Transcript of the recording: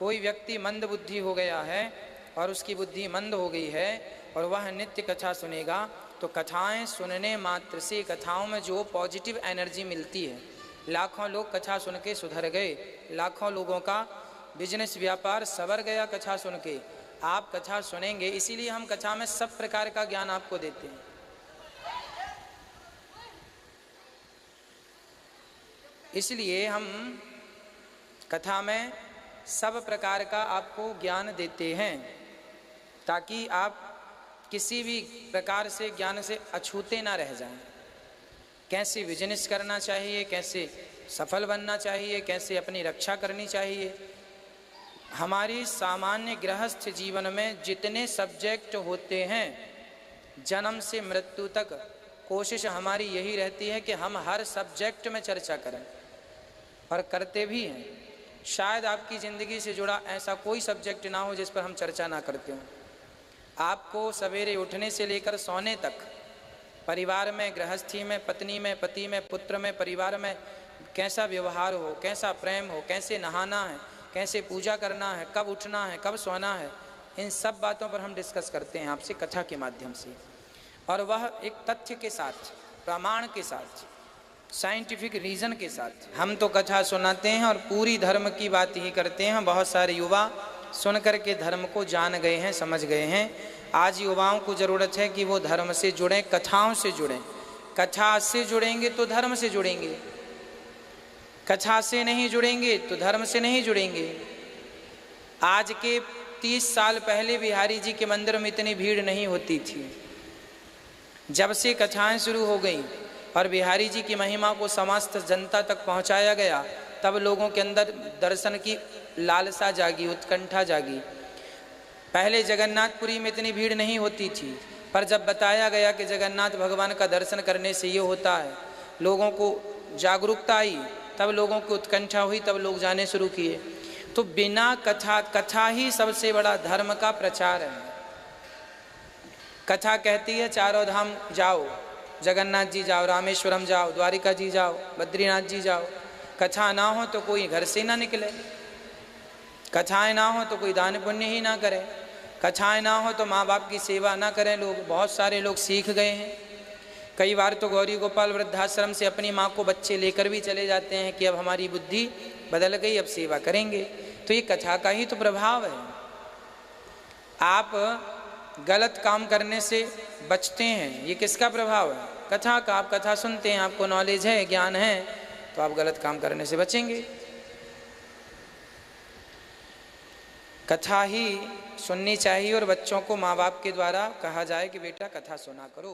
कोई व्यक्ति मंद बुद्धि हो गया है और उसकी बुद्धि मंद हो गई है और वह नित्य कथा सुनेगा, तो कथाएं सुनने मात्र से कथाओं में जो पॉजिटिव एनर्जी मिलती है, लाखों लोग कथा सुन के सुधर गए, लाखों लोगों का बिजनेस व्यापार सवर गया कथा सुन के। आप कथा सुनेंगे, इसीलिए हम कथा में सब प्रकार का ज्ञान आपको देते हैं। इसलिए हम कथा में सब प्रकार का आपको ज्ञान देते हैं ताकि आप किसी भी प्रकार से ज्ञान से अछूते ना रह जाएं। कैसे बिजनेस करना चाहिए, कैसे सफल बनना चाहिए, कैसे अपनी रक्षा करनी चाहिए। हमारी सामान्य गृहस्थ जीवन में जितने सब्जेक्ट होते हैं, जन्म से मृत्यु तक कोशिश हमारी यही रहती है कि हम हर सब्जेक्ट में चर्चा करें, और करते भी हैं। शायद आपकी ज़िंदगी से जुड़ा ऐसा कोई सब्जेक्ट ना हो जिस पर हम चर्चा ना करते हों। आपको सवेरे उठने से लेकर सोने तक परिवार में, गृहस्थी में, पत्नी में, पति में, पुत्र में, परिवार में कैसा व्यवहार हो, कैसा प्रेम हो, कैसे नहाना है, कैसे पूजा करना है, कब उठना है, कब सोना है, इन सब बातों पर हम डिस्कस करते हैं आपसे कथा के माध्यम से। और वह एक तथ्य के साथ, प्रमाण के साथ, साइंटिफिक रीज़न के साथ। हम तो कथा सुनाते हैं और पूरी धर्म की बात ही करते हैं। बहुत सारे युवा सुन कर के धर्म को जान गए हैं, समझ गए हैं। आज युवाओं को ज़रूरत है कि वो धर्म से जुड़ें, कथाओं से जुड़ें। कथा से जुड़ेंगे तो धर्म से जुड़ेंगे, कथा से नहीं जुड़ेंगे तो धर्म से नहीं जुड़ेंगे। आज के 30 साल पहले बिहारी जी के मंदिर में इतनी भीड़ नहीं होती थी। जब से कथाएं शुरू हो गई और बिहारी जी की महिमा को समस्त जनता तक पहुंचाया गया, तब लोगों के अंदर दर्शन की लालसा जागी, उत्कंठा जागी। पहले जगन्नाथपुरी में इतनी भीड़ नहीं होती थी, पर जब बताया गया कि जगन्नाथ भगवान का दर्शन करने से ये होता है, लोगों को जागरूकता आई, तब लोगों की उत्कंठा हुई, तब लोग जाने शुरू किए। तो बिना कथा ही सबसे बड़ा धर्म का प्रचार है। कथा कहती है चारों धाम जाओ, जगन्नाथ जी जाओ, रामेश्वरम जाओ, द्वारिका जी जाओ, बद्रीनाथ जी जाओ। कथा ना हो तो कोई घर से ना निकले, कथाएं ना हो तो कोई दान पुण्य ही ना करे, कथाएं ना हो तो माँ बाप की सेवा ना करें लोग। बहुत सारे लोग सीख गए हैं। कई बार तो गौरी गोपाल वृद्धाश्रम से अपनी माँ को बच्चे लेकर भी चले जाते हैं कि अब हमारी बुद्धि बदल गई, अब सेवा करेंगे। तो ये कथा का ही तो प्रभाव है। आप गलत काम करने से बचते हैं, ये किसका प्रभाव है? कथा का। आप कथा सुनते हैं, आपको नॉलेज है, ज्ञान है, तो आप गलत काम करने से बचेंगे। कथा ही सुननी चाहिए और बच्चों को माँ बाप के द्वारा कहा जाए कि बेटा कथा सुना करो।